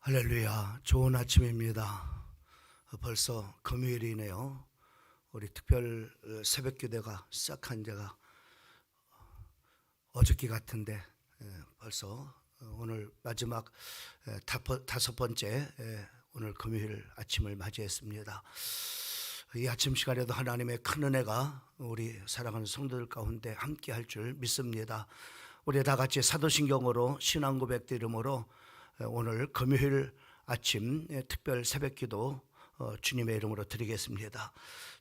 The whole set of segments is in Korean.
할렐루야, 좋은 아침입니다. 벌써 금요일이네요. 우리 특별 새벽기도가 시작한 지가 어저께 같은데 벌써 오늘 마지막 다섯 번째 오늘 금요일 아침을 맞이했습니다. 이 아침 시간에도 하나님의 큰 은혜가 우리 사랑하는 성도들 가운데 함께 할 줄 믿습니다. 우리 다 같이 사도신경으로 신앙 고백 드림으로 오늘 금요일 아침 특별 새벽기도 주님의 이름으로 드리겠습니다.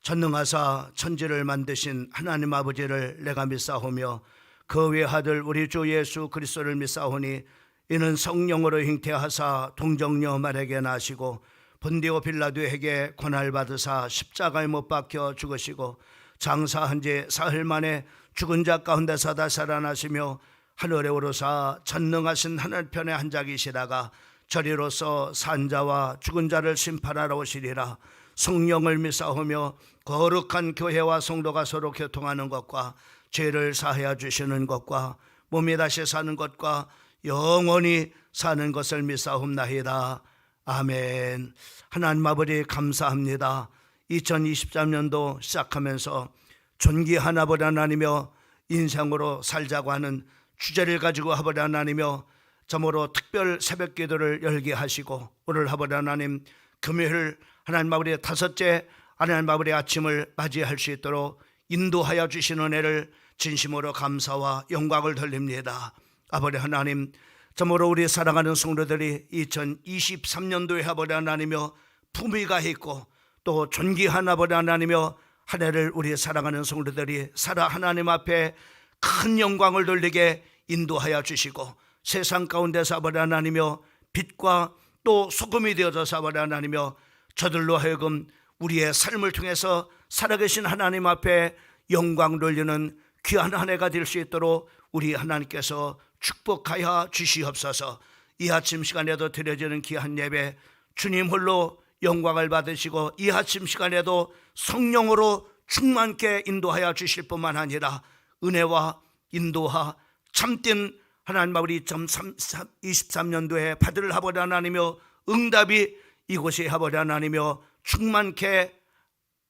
전능하사 천지를 만드신 하나님 아버지를 내가 믿사오며 그 외아들 우리 주 예수 그리스도를 믿사오니 이는 성령으로 잉태하사 동정녀 마리아에게 나시고 본디오 빌라도에게 고난을 받으사 십자가에 못 박혀 죽으시고 장사한 지 사흘 만에 죽은 자 가운데서 다 살아나시며 하늘에 오르사 전능하신 하늘편의 한 자기시다가 저리로서 산 자와 죽은 자를 심판하러 오시리라. 성령을 믿사오며 거룩한 교회와 성도가 서로 교통하는 것과 죄를 사하여 주시는 것과 몸이 다시 사는 것과 영원히 사는 것을 믿사옵나이다. 아멘. 하나님 아버지 감사합니다. 2023년도 시작하면서 존귀한 아버지 하나님이며 인생으로 살자고 하는 주제를 가지고 아버지 하나님이며 점으로 특별 새벽기도를 열게 하시고 오늘 아버지 하나님 금요일 하나님 아버지의 다섯째 하나님 아버지의 아침을 맞이할 수 있도록 인도하여 주시는 은혜를 진심으로 감사와 영광을 돌립니다. 아버지 하나님 점으로 우리 사랑하는 성도들이 2023년도에 아버지 하나님이며 품위가 있고 또 존귀한 아버지 하나님이며 한 해를 우리 사랑하는 성도들이 살아 하나님 앞에 큰 영광을 돌리게 인도하여 주시고 세상 가운데서 아버지 하나님이며 빛과 또 소금이 되어서 아버지 하나님이며 저들로 하여금 우리의 삶을 통해서 살아계신 하나님 앞에 영광 돌리는 귀한 한 해가 될 수 있도록 우리 하나님께서 축복하여 주시옵소서. 이 아침 시간에도 드려지는 귀한 예배 주님 홀로 영광을 받으시고 이 아침 시간에도 성령으로 충만케 인도하여 주실 뿐만 아니라 은혜와 인도와 참된 하나님 아버지 2023년도에 받을 아버지 하나님이며 응답이 이곳에 아버지 하나님이며 충만케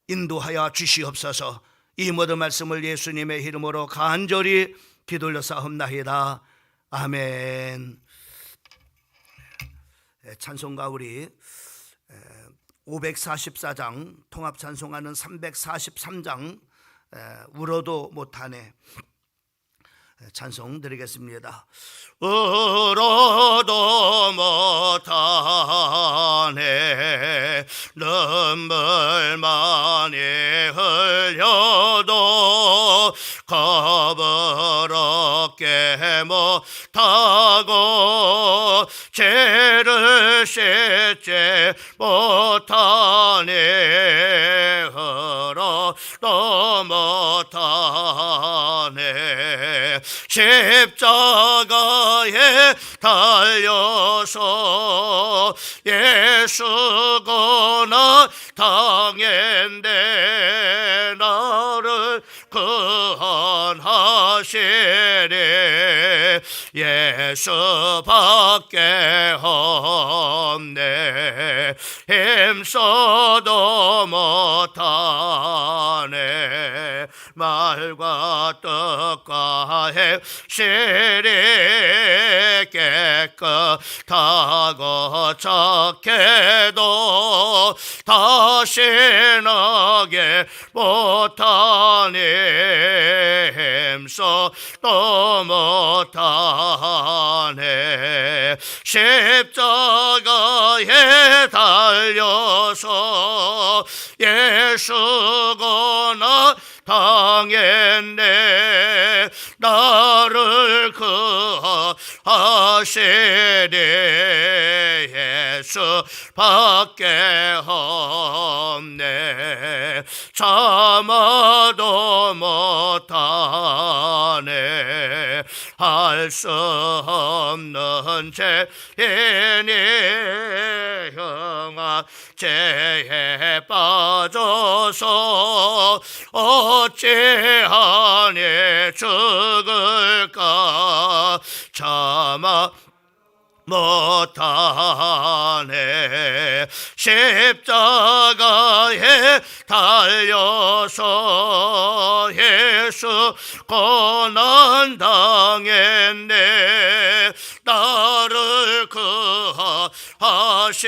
인도하여 주시옵소서. 이 모든 말씀을 예수님의 이름으로 간절히 기도올려사옵나이다. 아멘. 찬송가 우리 544장 통합 찬송하는 343장 울어도 못하네 찬송 드리겠습니다. 울어도 못하네 눈물 많이 흘려도 겁을 얻게 못하고 죄를 씻지 못하네 흘어도 못하네 십자가에 달려서 예수가 당했네 나를 구원하시리 예수밖에 없네 힘써도 못하네 말과 뜻과 행실이 깨끗하고 착해도 다시 나게 못하니 힘써도 못하네 십자가에 달려서 예수가 당했네 나를 구하시리 예수밖에 없네 참아도 못하네 할 수 없는 죄인이 형아 죄에 빠져서 어찌하니 죽을까 참아 못하네. 십자가에 달려서 예수 고난 당했네. 나를 구하시리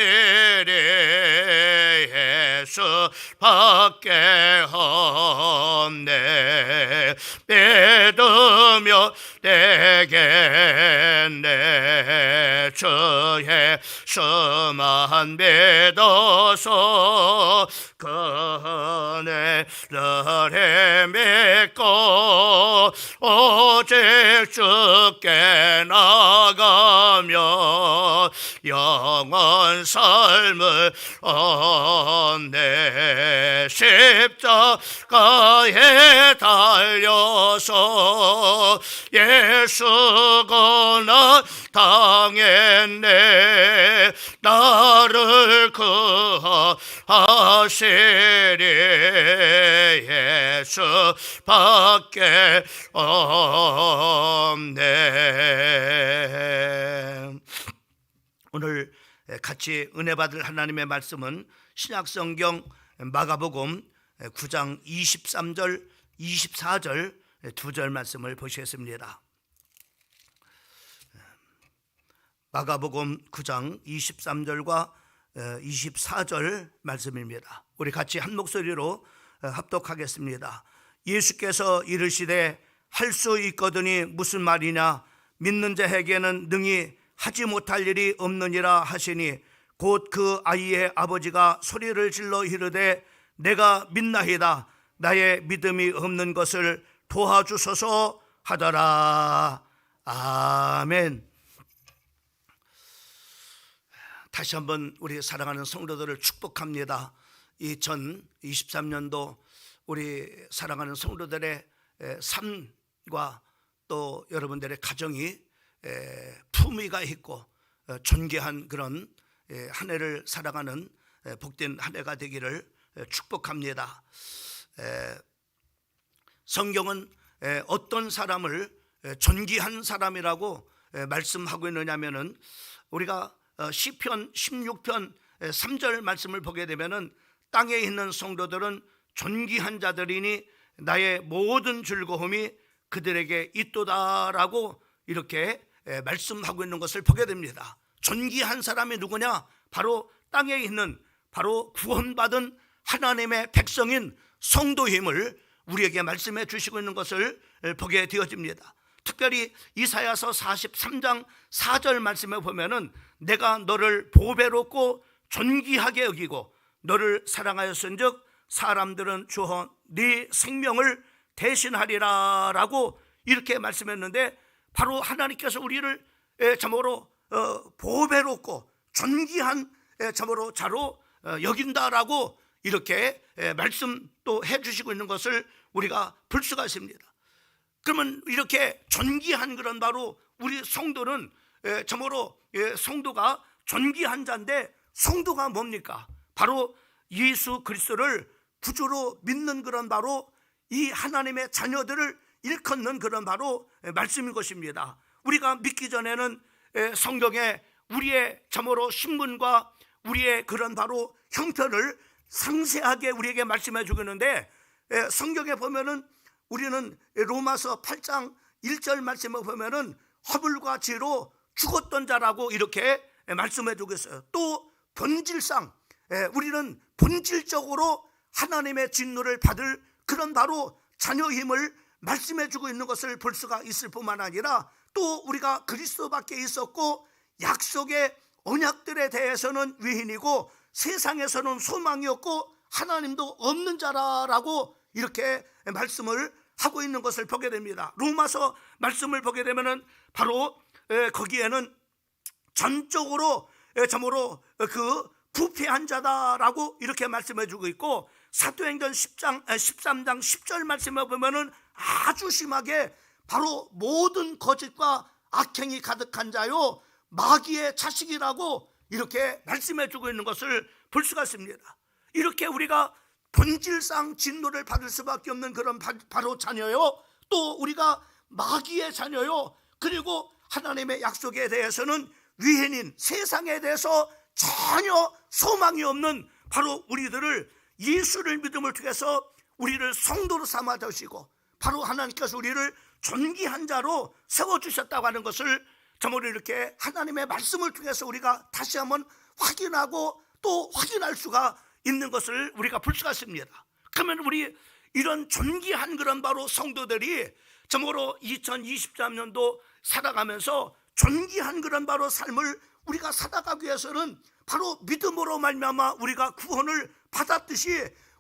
예수 밖에 없네. 믿으며 되겠네. 주의 수만 믿어서 그네를 믿고 오직 주께 나가며 영원 삶을 얻네. 십자가에 달려서 예수 고난 당했네. 나를 구하시리 예수 밖에 없네. 오늘 같이 은혜 받을 하나님의 말씀은 신약성경 마가복음 9장 23절 24절 두 절 말씀을 보시겠습니다. 마가복음 9장 23절과 24절 말씀입니다. 우리 같이 한 목소리로 합독하겠습니다. 예수께서 이르시되 할 수 있거든이 무슨 말이냐. 믿는 자에게는 능히 하지 못할 일이 없느니라 하시니 곧 그 아이의 아버지가 소리를 질러 이르되 내가 믿나이다. 나의 믿음이 없는 것을 도와주소서 하더라. 아멘. 다시 한번 우리 사랑하는 성도들을 축복합니다. 2023년도 우리 사랑하는 성도들의 삶과 또 여러분들의 가정이 품위가 있고 존귀한 그런 한 해를 살아가는 복된 한 해가 되기를 축복합니다. 성경은 어떤 사람을 존귀한 사람이라고 말씀하고 있느냐면은 우리가 시편 16편 3절 말씀을 보게 되면은 땅에 있는 성도들은 존귀한 자들이니 나의 모든 즐거움이 그들에게 있도다라고 이렇게 말씀하고 있는 것을 보게 됩니다. 존귀한 사람이 누구냐? 바로 땅에 있는 바로 구원받은 하나님의 백성인 성도임을 우리에게 말씀해 주시고 있는 것을 보게 되어집니다. 특별히 이사야서 43장 4절 말씀에 보면은 내가 너를 보배롭고 존귀하게 여기고 너를 사랑하였은즉 사람들은 주어 네 생명을 대신하리라 라고 이렇게 말씀했는데 바로 하나님께서 우리를 참으로 보배롭고 존귀한 참으로 자로 여긴다라고 이렇게 말씀 또 해주시고 있는 것을 우리가 볼 수가 있습니다. 그러면 이렇게 존귀한 그런 바로 우리 성도는 참으로 성도가 존귀한 자인데 성도가 뭡니까? 바로 예수 그리스도를 구주로 믿는 그런 바로 이 하나님의 자녀들을 일컫는 그런 바로 말씀인 것입니다. 우리가 믿기 전에는 성경에 우리의 참으로 신분과 우리의 그런 바로 형편을 상세하게 우리에게 말씀해 주겠는데 성경에 보면은 우리는 로마서 8장 1절 말씀에 보면은 허물과 죄로 죽었던 자라고 이렇게 말씀해 주겠어요. 또 본질상 우리는 본질적으로 하나님의 진노를 받을 그런 바로 자녀임을 말씀해 주고 있는 것을 볼 수가 있을 뿐만 아니라 또 우리가 그리스도밖에 있었고 약속의 언약들에 대해서는 위인이고 세상에서는 소망이 없고 하나님도 없는 자라라고 이렇게 말씀을 하고 있는 것을 보게 됩니다. 로마서 말씀을 보게 되면은 바로 거기에는 전적으로 참으로 그 부패한 자다라고 이렇게 말씀해 주고 있고 사도행전 13장 10절 말씀에 보면은 아주 심하게 바로 모든 거짓과 악행이 가득한 자요 마귀의 자식이라고 이렇게 말씀해 주고 있는 것을 볼 수가 있습니다. 이렇게 우리가 본질상 진노를 받을 수밖에 없는 그런 바로 자녀요 또 우리가 마귀의 자녀요 그리고 하나님의 약속에 대해서는 위해인 세상에 대해서 전혀 소망이 없는 바로 우리들을 예수를 믿음을 통해서 우리를 성도로 삼아 주시고 바로 하나님께서 우리를 존귀한 자로 세워주셨다고 하는 것을 저번에 이렇게 하나님의 말씀을 통해서 우리가 다시 한번 확인하고 또 확인할 수가 있는 것을 우리가 볼 수가 있습니다. 그러면 우리 이런 존귀한 그런 바로 성도들이 저번에 2023년도 살아가면서 존귀한 그런 바로 삶을 우리가 살아가기 위해서는 바로 믿음으로 말미암아 우리가 구원을 받았듯이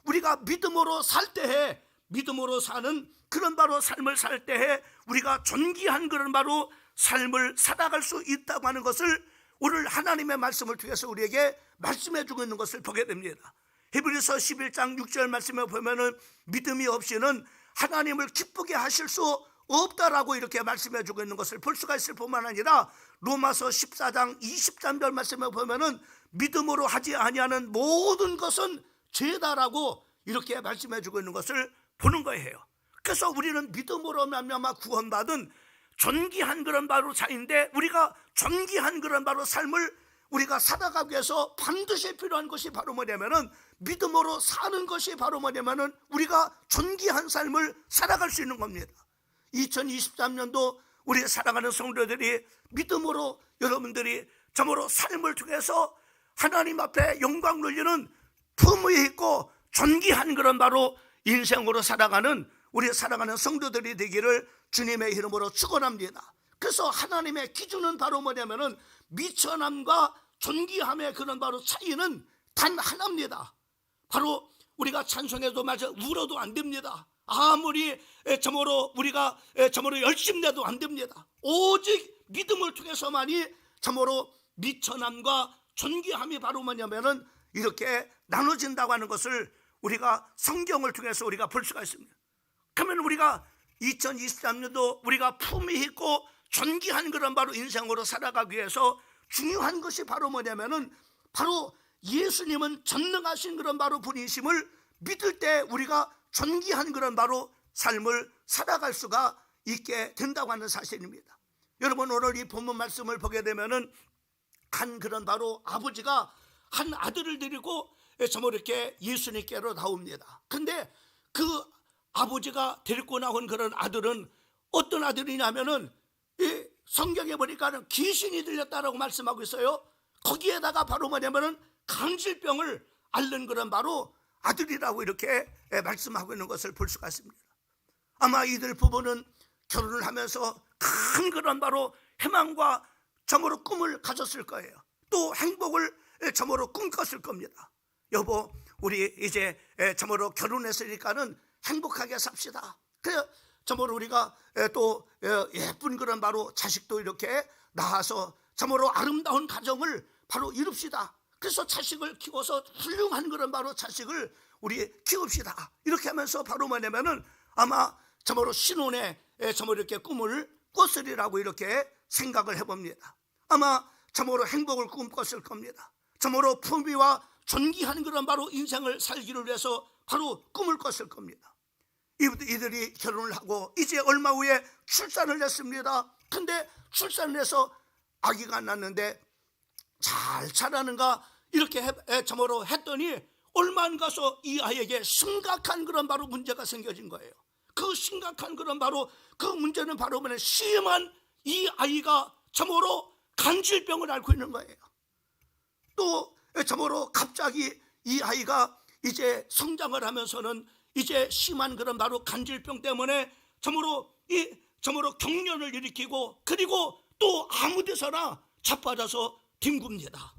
우리가 믿음으로 살 때에 믿음으로 사는 그런 바로 삶을 살 때에 우리가 존귀한 그런 바로 삶을 살아갈 수 있다고 하는 것을 오늘 하나님의 말씀을 통해서 우리에게 말씀해 주고 있는 것을 보게 됩니다. 히브리서 11장 6절 말씀에 보면은 믿음이 없이는 하나님을 기쁘게 하실 수 없다라고 이렇게 말씀해 주고 있는 것을 볼 수가 있을 뿐만 아니라 로마서 14장 23절 말씀에 보면은 믿음으로 하지 아니하는 모든 것은 죄다라고 이렇게 말씀해 주고 있는 것을 보는 거예요. 그래서 우리는 믿음으로 말미암아 구원받은 존귀한 그런 바로 자인데 우리가 존귀한 그런 바로 삶을 우리가 살아가기 위해서 반드시 필요한 것이 바로 뭐냐면은 믿음으로 사는 것이 바로 뭐냐면은 우리가 존귀한 삶을 살아갈 수 있는 겁니다. 2023년도 우리 살아가는 성도들이 믿음으로 여러분들이 정말로 삶을 통해서 하나님 앞에 영광 돌리는 품위 있고 존귀한 그런 바로 인생으로 살아가는 우리 살아가는 성도들이 되기를 주님의 이름으로 축원합니다. 그래서 하나님의 기준은 바로 뭐냐면은 미천함과 존귀함의 그런 바로 차이는 단 하나입니다. 바로 우리가 찬송해도 마저 울어도 안 됩니다. 아무리 저모로 우리가 저모로 열심히 내도 안 됩니다. 오직 믿음을 통해서만이 저모로 미천함과 존귀함이 바로 뭐냐면은 이렇게 나눠진다고 하는 것을 우리가 성경을 통해서 우리가 볼 수가 있습니다. 그러면 우리가 2023년도 우리가 품위 있고 존귀한 그런 바로 인생으로 살아가기 위해서 중요한 것이 바로 뭐냐면은 바로 예수님은 전능하신 그런 바로 분이심을 믿을 때 우리가 존귀한 그런 바로 삶을 살아갈 수가 있게 된다고 하는 사실입니다. 여러분 오늘 이 본문 말씀을 보게 되면은 한 그런 바로 아버지가 한 아들을 데리고 정말 이렇게 예수님께로 나옵니다. 근데 그 아버지가 데리고 나온 그런 아들은 어떤 아들이냐면은 이 성경에 보니까는 귀신이 들렸다라고 말씀하고 있어요. 거기에다가 바로 뭐냐면은 간질병을 앓는 그런 바로 아들이라고 이렇게 말씀하고 있는 것을 볼 수가 있습니다. 아마 이들 부부는 결혼을 하면서 큰 그런 바로 희망과 점으로 꿈을 가졌을 거예요. 또 행복을 점으로 꿈꿨을 겁니다. 여보, 우리 이제 점으로 결혼했으니까는 행복하게 삽시다. 그래 점으로 우리가 또 예쁜 그런 바로 자식도 이렇게 낳아서 점으로 아름다운 가정을 바로 이룹시다. 그래서 자식을 키워서 훌륭한 그런 바로 자식을 우리 키웁시다. 이렇게 하면서 바로 뭐냐면은 아마 점으로 신혼에 점으로 이렇게 꿈을 꿨으리라고 이렇게 생각을 해봅니다. 아마 점으로 행복을 꿈꿨을 겁니다. 점으로 품위와 존귀한 그런 바로 인생을 살기를 위해서 바로 꿈을 꿨을 겁니다. 이들이 결혼을 하고 이제 얼마 후에 출산을 했습니다. 근데 출산을 해서 아기가 났는데 잘 자라는가 이렇게 점으로 했더니 얼마 안 가서 이 아이에게 심각한 그런 바로 문제가 생겨진 거예요. 그 심각한 그런 바로 그 문제는 바로 뭐냐 심한 이 아이가 점으로 간질병을 앓고 있는 거예요. 또 점으로 갑자기 이 아이가 이제 성장을 하면서는 이제 심한 그런 바로 간질병 때문에 점으로 경련을 일으키고 그리고 또 아무 데서나 자빠져서 뒹굽니다.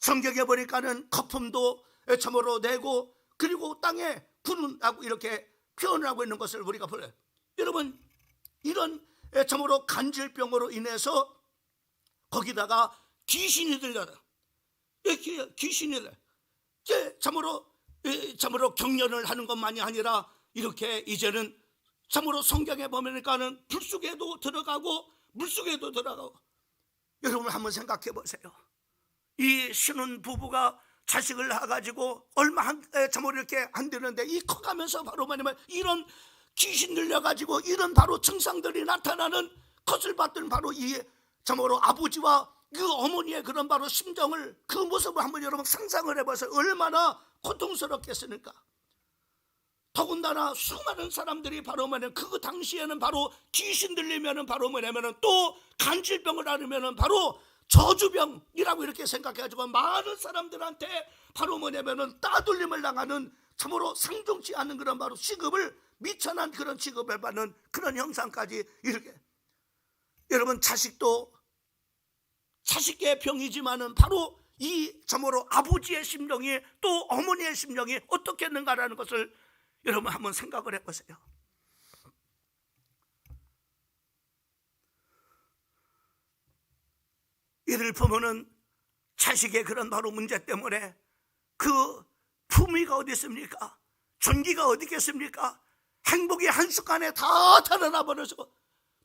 성경에 보니까는 거품도 점으로 내고 그리고 땅에 부는다고 이렇게 표현을 하고 있는 것을 우리가 보여요. 여러분 이런 점으로 간질병으로 인해서 거기다가 귀신이 들려요. 귀신이 들려요. 참으로 경련을 하는 것만이 아니라 이렇게 이제는 참으로 성경에 보면은 불속에도 들어가고 물속에도 들어가고. 여러분 한번 생각해 보세요. 이 신혼 부부가 자식을 낳아가지고 얼마 참으로 이렇게 안 되는데 이 커가면서 바로 뭐냐면 이런 귀신 들려가지고 이런 바로 증상들이 나타나는 그것을 봤던 바로 이 참으로 아버지와 그 어머니의 그런 바로 심정을, 그 모습을 한번 여러분 상상을 해봐서 얼마나 고통스럽겠습니까? 더군다나 수많은 사람들이 바로 뭐냐면 그 당시에는 바로 귀신 들리면은 바로 뭐냐면은 또 간질병을 앓으면은 바로 저주병이라고 이렇게 생각해가지고 많은 사람들한테 바로 뭐냐면은 따돌림을 당하는 참으로 상종치 않은 그런 바로 취급을, 미천한 그런 취급을 받는 그런 형상까지 이렇게. 여러분, 자식도 자식의 병이지만은 바로 이 참으로 아버지의 심정이 또 어머니의 심정이 어떻겠는가라는 것을 여러분 한번 생각을 해보세요. 이를 보면은 자식의 그런 바로 문제 때문에 그 품위가 어디 있습니까? 존귀가 어디 있겠습니까? 행복이 한순간에 다 달아나 버려서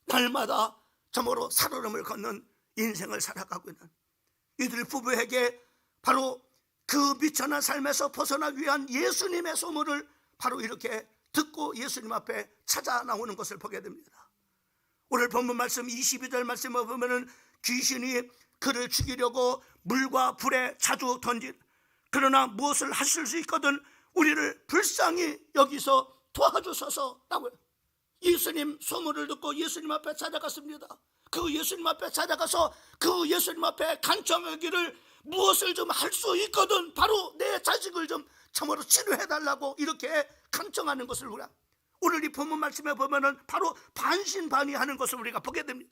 날마다 참으로 살얼음을 걷는 인생을 살아가고 있는 이들 부부에게 바로 그 미천한 삶에서 벗어나기 위한 예수님의 소문을 바로 이렇게 듣고 예수님 앞에 찾아 나오는 것을 보게 됩니다. 오늘 본문 말씀 22절 말씀을 보면은 귀신이 그를 죽이려고 물과 불에 자주 던진, 그러나 무엇을 하실 수 있거든 우리를 불쌍히 여기서 도와주소서라고요. 예수님 소문을 듣고 예수님 앞에 찾아갔습니다. 그 예수님 앞에 찾아가서 그 예수님 앞에 간청하기를 무엇을 좀 할 수 있거든 바로 내 자식을 좀 참으로 치료해달라고 이렇게 간청하는 것을 우리가 오늘 이 본문 말씀에 보면은 바로 반신반의하는 것을 우리가 보게 됩니다.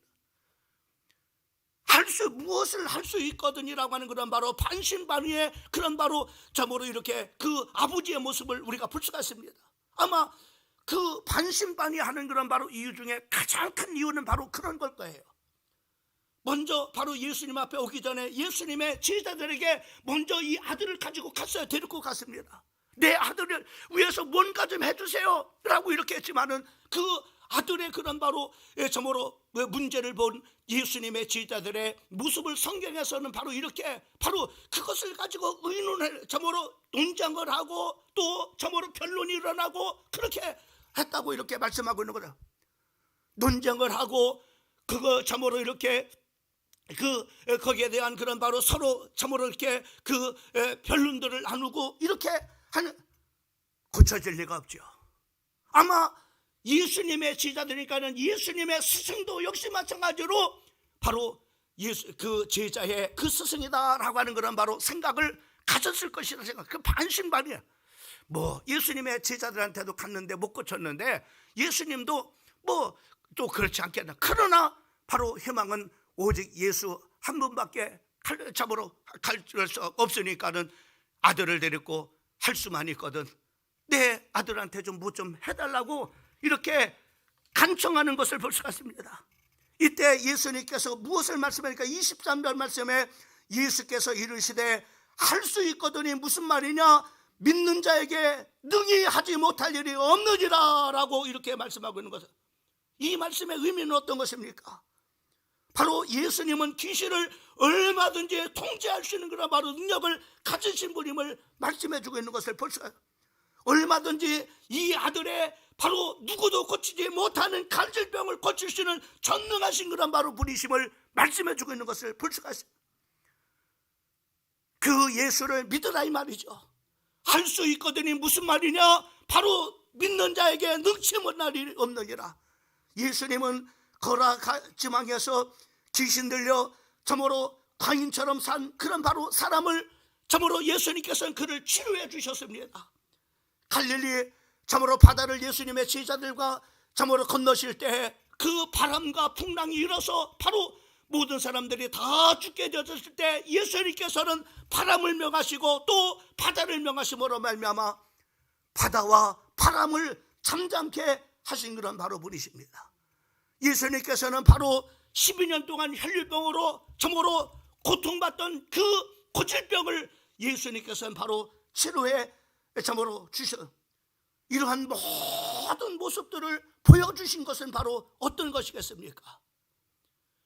무엇을 할 수 있거든이라고 하는 그런 바로 반신반의의 그런 바로 참으로 이렇게 그 아버지의 모습을 우리가 볼 수가 있습니다. 아마 그 반신반의하는 그런 바로 이유 중에 가장 큰 이유는 바로 그런 걸 거예요. 먼저 바로 예수님 앞에 오기 전에 예수님의 제자들에게 먼저 이 아들을 가지고 갔어요. 데리고 갔습니다. 내 아들을 위해서 뭔가 좀 해주세요 라고 이렇게 했지만은 그 아들의 그런 바로 참으로 문제를 본 예수님의 제자들의 모습을 성경에서는 바로 이렇게 바로 그것을 가지고 의논을 참으로 논쟁을 하고 또 참으로 변론이 일어나고 그렇게 했다고 이렇게 말씀하고 있는 거죠. 논쟁을 하고 그거 참으로 이렇게 거기에 대한 그런 바로 서로 참으로 이렇게 그 변론들을 나누고 이렇게 하는, 고쳐질 리가 없죠. 아마 예수님의 제자들이니까는 예수님의 스승도 역시 마찬가지로 바로 그 제자의 그 스승이다라고 하는 그런 바로 생각을 가졌을 것이라 생각. 그 반신반의야. 뭐 예수님의 제자들한테도 갔는데 못 고쳤는데 예수님도 뭐 또 그렇지 않겠나. 그러나 바로 희망은 오직 예수 한 분밖에 잡으러 갈 수 없으니까는 아들을 데리고 할 수만 있거든 내 아들한테 좀 뭐 좀 해달라고 이렇게 간청하는 것을 볼 수가 있습니다. 이때 예수님께서 무엇을 말씀하니까 23절 말씀에 예수께서 이르시되 할 수 있거든이 무슨 말이냐, 믿는 자에게 능히 하지 못할 일이 없느니라 라고 이렇게 말씀하고 있는 것은, 이 말씀의 의미는 어떤 것입니까? 바로 예수님은 귀신을 얼마든지 통제할 수 있는 그런 바로 능력을 가지신 분임을 말씀해 주고 있는 것을 볼 수가 있어요. 얼마든지 이 아들의 바로 누구도 고치지 못하는 간질병을 고칠 수 있는 전능하신 그런 바로 분이심을 말씀해 주고 있는 것을 볼 수가 있어요. 그 예수를 믿으라 이 말이죠. 할 수 있거든이 무슨 말이냐, 바로 믿는 자에게 능치 못할 일이 없느니라. 예수님은 거라 지방에서 귀신 들려 참으로 광인처럼 산 그런 바로 사람을 참으로 예수님께서는 그를 치료해 주셨습니다. 갈릴리 참으로 바다를 예수님의 제자들과 참으로 건너실 때 그 바람과 풍랑이 일어서 바로 모든 사람들이 다 죽게 되었을 때 예수님께서는 바람을 명하시고 또 바다를 명하심으로 말미암아 바다와 바람을 잠잠케 하신 그런 바로 분이십니다. 예수님께서는 바로 12년 동안 혈류병으로 참으로 고통받던 그 고질병을 예수님께서는 바로 치료해 참으로 주셔 이러한 모든 모습들을 보여주신 것은 바로 어떤 것이겠습니까?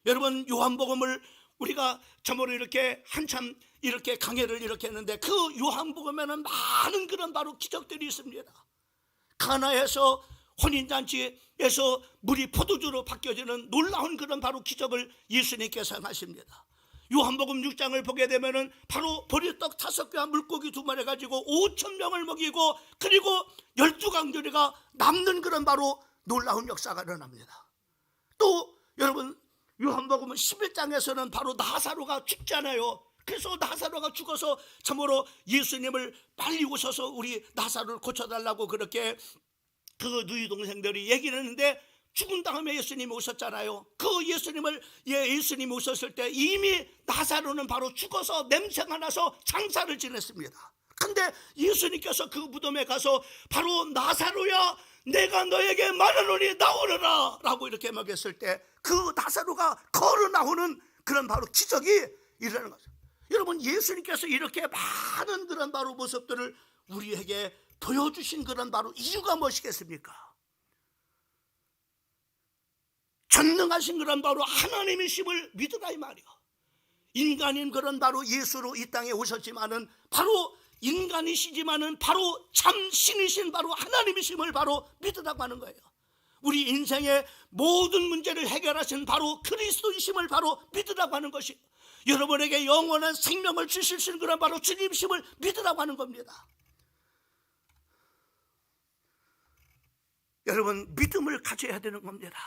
여러분, 요한복음을 우리가 참으로 이렇게 한참 이렇게 강해를 이렇게 했는데 그 요한복음에는 많은 그런 바로 기적들이 있습니다. 가나에서 혼인잔치에서 물이 포도주로 바뀌어지는 놀라운 그런 바로 기적을 예수님께서 행하십니다. 요한복음 6장을 보게 되면은 바로 보리떡 5개와 물고기 2마리 가지고 5,000명을 먹이고, 그리고 12강조리가 남는 그런 바로 놀라운 역사가 일어납니다. 또 여러분, 요한복음 11장에서는 바로 나사로가 죽잖아요. 그래서 나사로가 죽어서 참으로 예수님을 빨리 오셔서 우리 나사로를 고쳐달라고 그렇게 그 누이 동생들이 얘기를 했는데, 죽은 다음에 예수님이 오셨잖아요. 그 예수님이 오셨을 때 이미 나사로는 바로 죽어서 냄새가 나서 장사를 지냈습니다. 근데 예수님께서 그 무덤에 가서 바로 나사로야, 내가 너에게 말하노니 나오너라 라고 이렇게 먹였을 때 그 나사로가 걸어 나오는 그런 바로 기적이 일어나는 거죠. 여러분, 예수님께서 이렇게 많은 그런 바로 모습들을 우리에게 보여주신 그런 바로 이유가 무엇이겠습니까? 전능하신 그런 바로 하나님이심을 믿으라 이 말이야. 인간인 그런 바로 예수로 이 땅에 오셨지만은 바로 인간이시지만은 바로 참 신이신 바로 하나님이심을 바로 믿으라고 하는 거예요. 우리 인생의 모든 문제를 해결하신 바로 그리스도이심을 바로 믿으라고 하는 것이, 여러분에게 영원한 생명을 주실 수 있는 그런 바로 주님이심을 믿으라고 하는 겁니다. 여러분, 믿음을 가져야 되는 겁니다.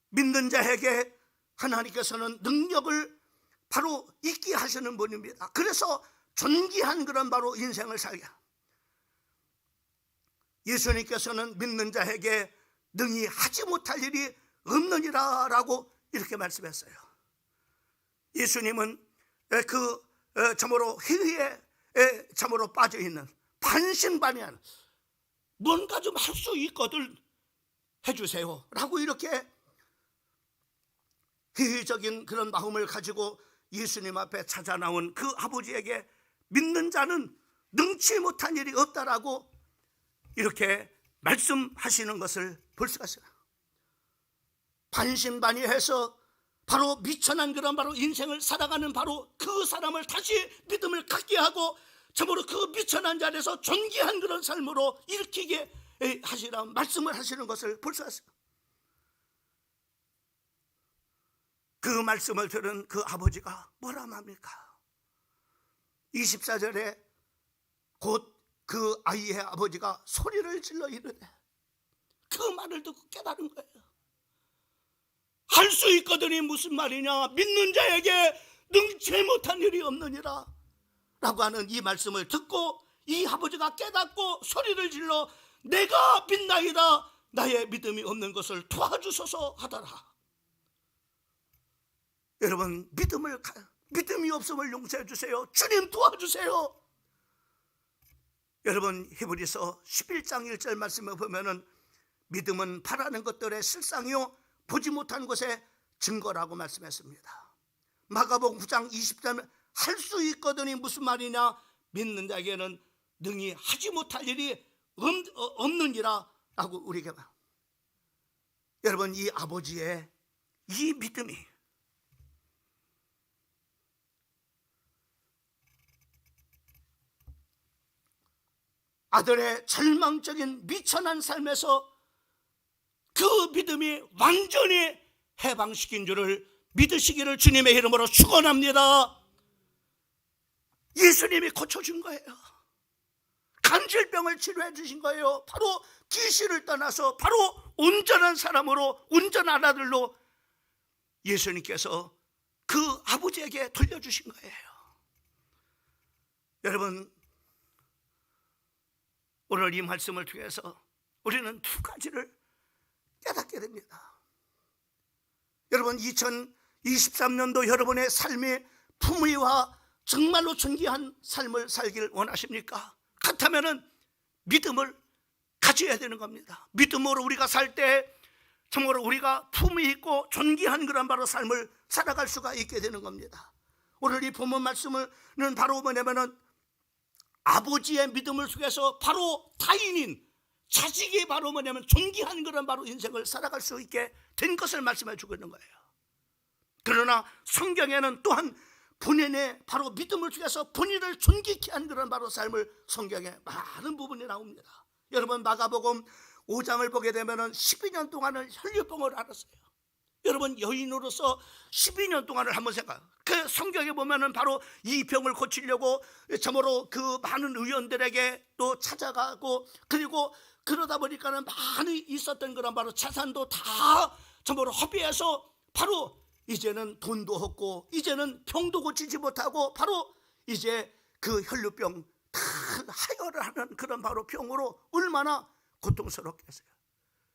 믿는 자에게 하나님께서는 능력을 바로 있게 하시는 분입니다. 그래서 존귀한 그런 바로 인생을 살게, 예수님께서는 믿는 자에게 능히 하지 못할 일이 없느니라 라고 이렇게 말씀했어요. 예수님은 참으로 희위에 참으로 빠져있는 반신반의한, 뭔가 좀 할 수 있거든 해주세요 라고 이렇게 희위적인 그런 마음을 가지고 예수님 앞에 찾아 나온 그 아버지에게 믿는 자는 능치 못한 일이 없다라고 이렇게 말씀하시는 것을 볼 수가 있어요. 반신반의해서 바로 미천한 그런 바로 인생을 살아가는 바로 그 사람을 다시 믿음을 갖게 하고, 참으로 그 미천한 자리에서 존귀한 그런 삶으로 일으키게 하시라 말씀을 하시는 것을 볼 수가 있어요. 그 말씀을 들은 그 아버지가 뭐라 합니까? 24절에 곧 그 아이의 아버지가 소리를 질러 이르되, 그 말을 듣고 깨달은 거예요. 할 수 있거든이 무슨 말이냐, 믿는 자에게 능치 못한 일이 없느니라 라고 하는 이 말씀을 듣고 이 아버지가 깨닫고 소리를 질러 내가 믿나이다, 나의 믿음이 없는 것을 도와주소서 하더라. 여러분, 믿음이 없음을 용서해 주세요. 주님 도와주세요. 여러분, 히브리서 11장 1절 말씀을 보면은 믿음은 바라는 것들의 실상이요 보지 못한 것의 증거라고 말씀했습니다. 마가복음 9장 20절 할 수 있거든이 무슨 말이냐, 믿는 자에게는 능히 하지 못할 일이 없느니라 라고 우리에게. 여러분, 이 아버지의 이 믿음이 아들의 절망적인 미천한 삶에서 그 믿음이 완전히 해방시킨 줄을 믿으시기를 주님의 이름으로 축원합니다. 예수님이 고쳐준 거예요. 간질병을 치료해 주신 거예요. 바로 귀신을 떠나서 바로 온전한 사람으로, 온전한 아들로 예수님께서 그 아버지에게 돌려주신 거예요. 여러분, 오늘 이 말씀을 통해서 우리는 두 가지를 깨닫게 됩니다. 여러분, 2023년도 여러분의 삶의 품위와 정말로 존귀한 삶을 살기를 원하십니까? 그렇다면 믿음을 가져야 되는 겁니다. 믿음으로 우리가 살 때 정말로 우리가 품위 있고 존귀한 그런 바로 삶을 살아갈 수가 있게 되는 겁니다. 오늘 이 본문 말씀은 바로 뭐냐면은 아버지의 믿음을 속에서 바로 타인인 자식이 바로 뭐냐면 존귀한 그런 바로 인생을 살아갈 수 있게 된 것을 말씀해 주고 있는 거예요. 그러나 성경에는 또한 본인의 바로 믿음을 통해서 본인을 존귀케 한 그런 바로 삶을 성경에 많은 부분이 나옵니다. 여러분 마가복음 5장을 보게 되면 12년 동안은 혈류병을 앓았어요. 여러분 여인으로서 12년 동안을 한번 생각. 그 성경에 보면은 바로 이 병을 고치려고 참으로 그 많은 의원들에게 또 찾아가고, 그리고 그러다 보니까는 많이 있었던 그런 바로 재산도 다 참으로 허비해서 바로 이제는 돈도 없고 이제는 병도 고치지 못하고 바로 이제 그 혈류병 다 하혈을 하는 그런 바로 병으로 얼마나 고통스럽겠어요.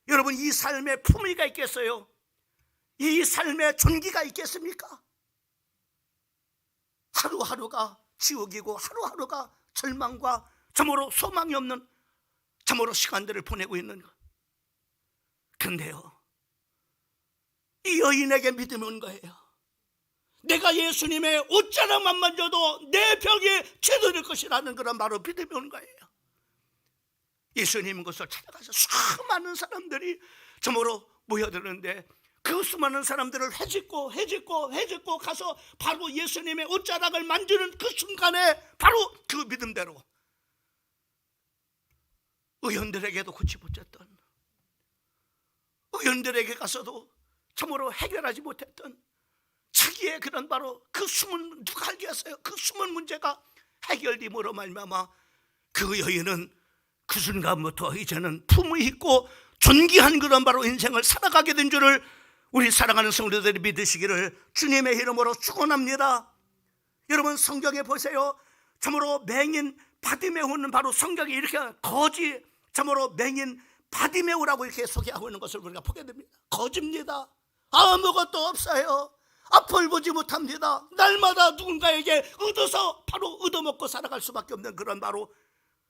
여러분 이 삶에 품위가 있겠어요? 이 삶에 존귀가 있겠습니까? 하루하루가 지옥이고 하루하루가 절망과 참으로 소망이 없는 참으로 시간들을 보내고 있는 것. 근데요, 이 여인에게 믿음이 온 거예요. 내가 예수님의 옷자락만 만져도 내 병이 치료될 것이라는 그런 바로 믿음이 온 거예요. 예수님 곳을 찾아가서 수많은 사람들이 참으로 모여드는데 그 수많은 사람들을 해집고 가서 바로 예수님의 옷자락을 만지는 그 순간에 바로 그 믿음대로 의원들에게도 고치 못했던, 의원들에게 가서도 참으로 해결하지 못했던 자기의 그런 바로 그 숨은, 누가 알겠어요? 그 숨은 문제가 해결됨으로 말미암아 그 여인은 그 순간부터 이제는 품위 있고 존귀한 그런 바로 인생을 살아가게 된 줄을 우리 사랑하는 성도들이 믿으시기를 주님의 이름으로 축원합니다. 여러분 성경에 보세요. 참으로 맹인 바디메오는 바로 성경이 이렇게 거지 참으로 맹인 바디메오라고 이렇게 소개하고 있는 것을 우리가 보게 됩니다. 거지입니다. 아무것도 없어요. 앞을 보지 못합니다. 날마다 누군가에게 얻어서 바로 얻어먹고 살아갈 수밖에 없는 그런 바로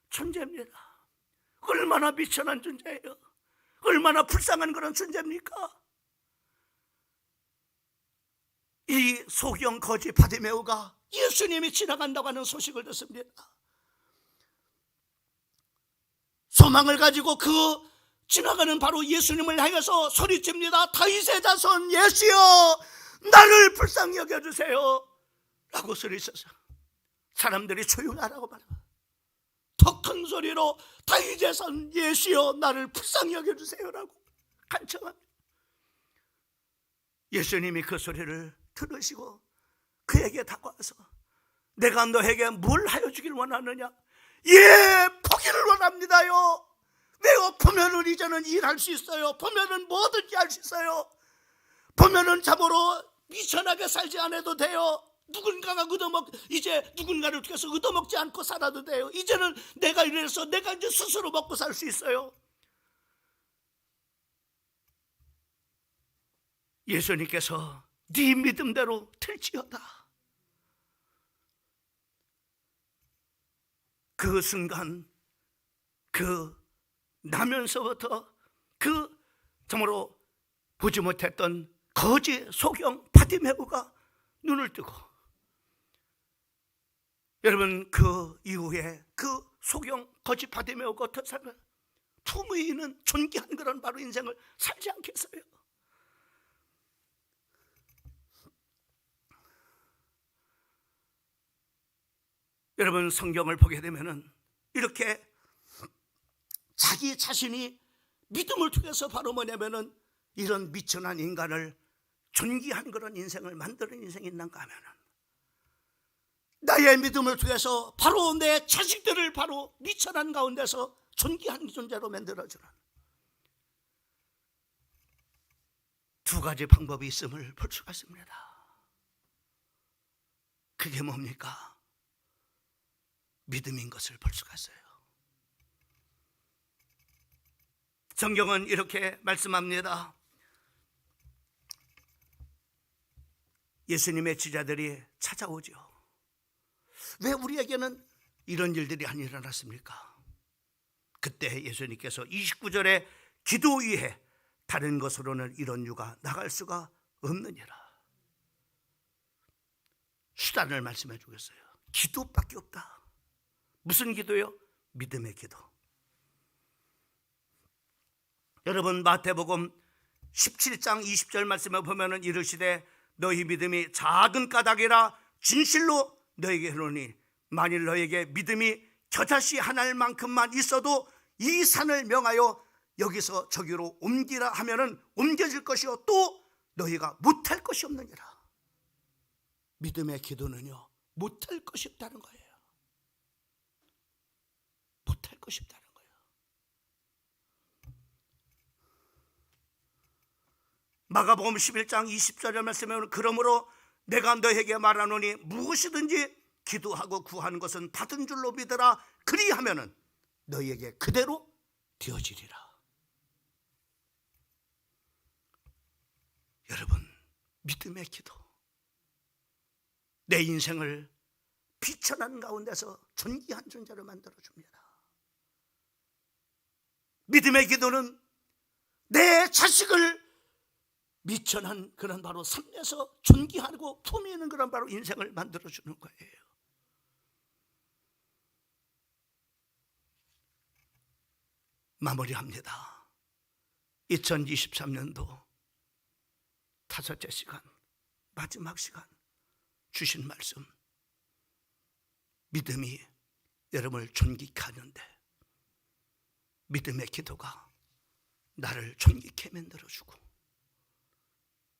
존재입니다. 얼마나 미천한 존재예요. 얼마나 불쌍한 그런 존재입니까? 이 소경 거지 바디메오가 예수님이 지나간다고 하는 소식을 듣습니다. 소망을 가지고 그 지나가는 바로 예수님을 향해서 소리칩니다. 다윗의 자손 예수여 나를 불쌍히 여겨주세요 라고 소리쳤어요. 사람들이 조용하라고 말합니다. 더 큰 소리로 다윗의 자손 예수여 나를 불쌍히 여겨주세요 라고 간청합니다. 예수님이 그 소리를 들으시고 그에게 다가와서 내가 너에게 뭘 하여 주길 원하느냐? 예, 포기를 원합니다요. 내가 보면은 이제는 일할 수 있어요. 보면은 뭐든지 할 수 있어요. 보면은 참으로 미천하게 살지 않아도 돼요. 누군가가 이제 누군가를 통해서 얻어먹지 않고 살아도 돼요. 이제는 내가 이래서 내가 이제 스스로 먹고 살 수 있어요. 예수님께서 네 믿음대로 될지어다. 그 순간 그 나면서부터 그 정말로 보지 못했던 거지 소경 바디메오가 눈을 뜨고, 여러분 그 이후에 그 소경 거지 바디메오가 어떤 삶을 품위 있는 존귀한 그런 바로 인생을 살지 않겠어요? 여러분 성경을 보게 되면은 이렇게 자기 자신이 믿음을 통해서 바로 뭐냐면은 이런 미천한 인간을 존귀한 그런 인생을 만드는 인생이 있는가 하면은 나의 믿음을 통해서 바로 내 자식들을 바로 미천한 가운데서 존귀한 존재로 만들어주는 두 가지 방법이 있음을 볼 수가 있습니다. 그게 뭡니까? 믿음인 것을 볼 수가 있어요. 성경은 이렇게 말씀합니다. 예수님의 제자들이 찾아오죠. 왜 우리에게는 이런 일들이 안 일어났습니까? 그때 예수님께서 29절에 기도 위에 다른 것으로는 이런 유가 나갈 수가 없느니라. 수단을 말씀해 주겠어요. 기도밖에 없다. 무슨 기도요? 믿음의 기도. 여러분 마태복음 17장 20절 말씀에 보면은 이르시되 너희 믿음이 작은 까닭이라 진실로 너에게 이르노니 만일 너에게 믿음이 겨자씨 하나만큼만 있어도 이 산을 명하여 여기서 저기로 옮기라 하면은 옮겨질 것이요 또 너희가 못할 것이 없느니라. 믿음의 기도는요, 못할 것이 없다는 거예요. 못할 것이 없다는 거예요. 마가복음 11장 20절의 말씀에 보면 그러므로 내가 너에게 말하노니 무엇이든지 기도하고 구하는 것은 받은 줄로 믿으라. 그리하면은 너희에게 그대로 되어지리라. 여러분, 믿음의 기도, 내 인생을 비천한 가운데서 존귀한 존재로 만들어줍니다. 믿음의 기도는 내 자식을 미천한 그런 바로 삶에서 존귀하고 품위 있는 그런 바로 인생을 만들어주는 거예요. 마무리합니다. 2023년도 다섯째 시간, 마지막 시간 주신 말씀, 믿음이 여러분을 존귀케 하는데 믿음의 기도가 나를 존귀케 만들어주고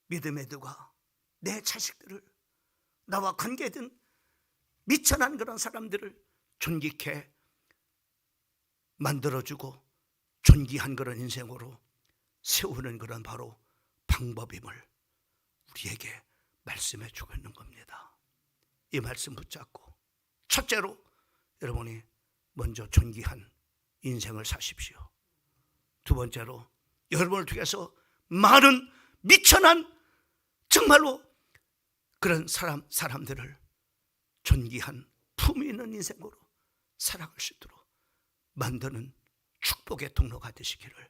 믿음의 기도가 내 자식들을, 나와 관계된 미천한 그런 사람들을 존귀케 만들어주고 존귀한 그런 인생으로 세우는 그런 바로 방법임을 우리에게 말씀해 주고 있는 겁니다. 이 말씀 붙잡고 첫째로 여러분이 먼저 존귀한 인생을 사십시오. 두 번째로 여러분을 통해서 많은 미천한 정말로 그런 사람들을 존귀한 품위 있는 인생으로 살아갈 수 있도록 만드는 축복의 통로가 되시기를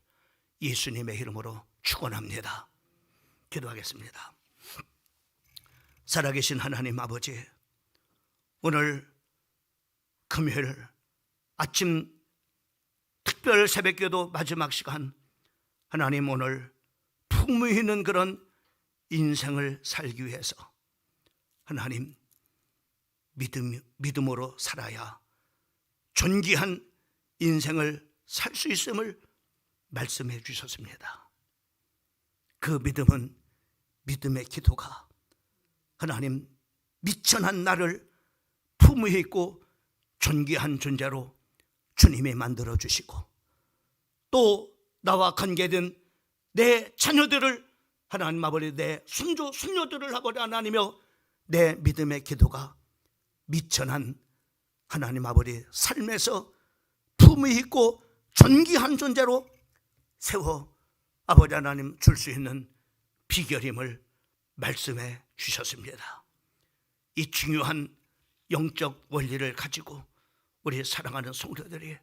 예수님의 이름으로 축원합니다. 기도하겠습니다. 살아계신 하나님 아버지, 오늘 금요일 아침 특별 새벽기도 마지막 시간, 하나님 오늘 품위 있는 그런 인생을 살기 위해서 하나님 믿음으로 살아야 존귀한 인생을 살 수 있음을 말씀해 주셨습니다. 그 믿음은 믿음의 기도가 하나님 미천한 나를 품위 있고 존귀한 존재로 주님이 만들어 주시고 또 나와 관계된 내 자녀들을 하나님 아버지, 내 손주 손녀들을 아버지 하나님이여 내 믿음의 기도가 미천한 하나님 아버지 삶에서 품위 있고 존귀한 존재로 세워 아버지 하나님 줄 수 있는 비결임을 말씀해 주셨습니다. 이 중요한 영적 원리를 가지고 우리 사랑하는 성도들이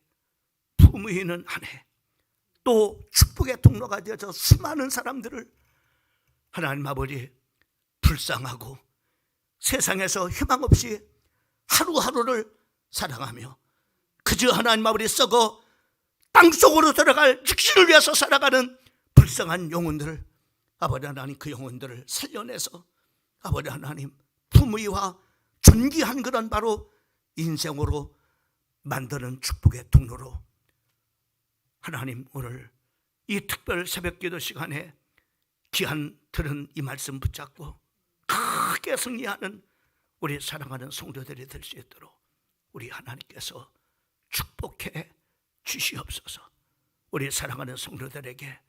품위 있는 한 해, 또 축복의 통로가 되어서 수많은 사람들을 하나님 아버지 불쌍하고 세상에서 희망 없이 하루하루를 살아가며 그저 하나님 아버지 썩어 땅속으로 들어갈 육신을 위해서 살아가는 불쌍한 영혼들을 아버지 하나님, 그 영혼들을 살려내서 아버지 하나님 품위와 존귀한 그런 바로 인생으로 만드는 축복의 통로로 하나님 오늘 이 특별 새벽기도 시간에 귀한 들은 이 말씀 붙잡고 크게 승리하는 우리 사랑하는 성도들이 될 수 있도록 우리 하나님께서 축복해 주시옵소서. 우리 사랑하는 성도들에게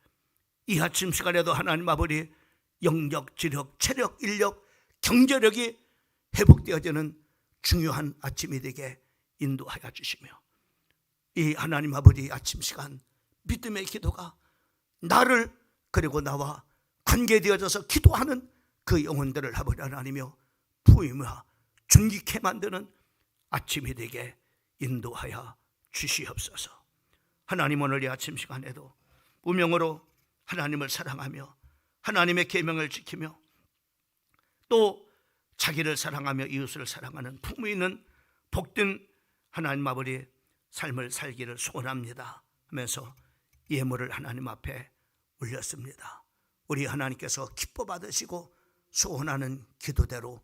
이 아침 시간에도 하나님 아버지 영적, 지력, 체력, 인력, 경제력이 회복되어지는 중요한 아침이 되게 인도하여 주시며 이 하나님 아버지 아침 시간 믿음의 기도가 나를 그리고 나와 관계되어져서 기도하는 그 영혼들을 아버지 하나님이여 부임과 존귀케 만드는 아침이 되게 인도하여 주시옵소서. 하나님 오늘 이 아침 시간에도 무명으로 하나님을 사랑하며 하나님의 계명을 지키며 또 자기를 사랑하며 이웃을 사랑하는 품위 있는 복된 하나님 아버지 삶을 살기를 소원합니다 하면서 예물을 하나님 앞에 올렸습니다. 우리 하나님께서 기뻐 받으시고 소원하는 기도대로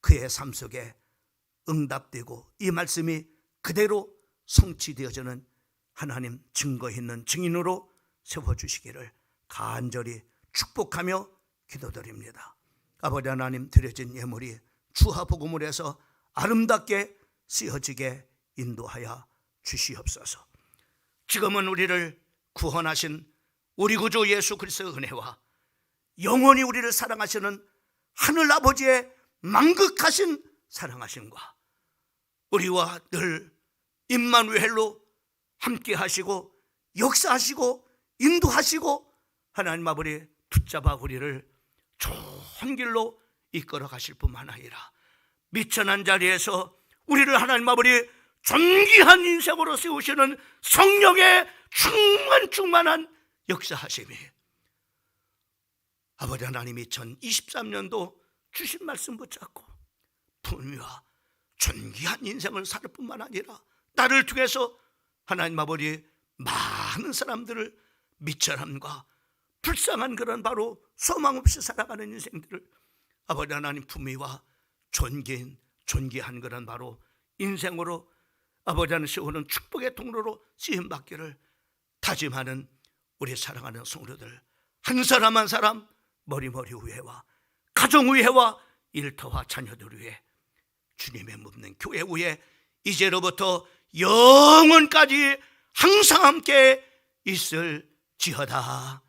그의 삶 속에 응답되고 이 말씀이 그대로 성취되어지는 하나님 증거 있는 증인으로 세워주시기를 간절히 축복하며 기도드립니다. 아버지 하나님, 드려진 예물이 주화 복음을해서 아름답게 쓰여지게 인도하여 주시옵소서. 지금은 우리를 구원하신 우리 구주 예수 그리스도의 은혜와 영원히 우리를 사랑하시는 하늘 아버지의 만극하신 사랑하심과 우리와 늘 임마누엘로 함께 하시고 역사하시고 인도하시고 하나님 아버지 붙잡아 우리를 좋은 길로 이끌어 가실 뿐만 아니라 미천한 자리에서 우리를 하나님 아버지 존귀한 인생으로 세우시는 성령의 충만한 역사하심이 아버지 하나님이 2023년도 주신 말씀 붙잡고 분위와 존귀한 인생을 살 뿐만 아니라 나를 통해서 하나님 아버지 많은 사람들을 미천함과 불쌍한 그런 바로 소망 없이 살아가는 인생들을 아버지 하나님 품위와 존귀한 그런 바로 인생으로 아버지 하나님 세우는 축복의 통로로 쓰임받기를 다짐하는 우리 사랑하는 성도들 한 사람 한 사람 머리머리 위에와 가정 위에와 일터와 자녀들 위에 주님의 묻는 교회 위에 이제로부터 영원까지 항상 함께 있을지어다.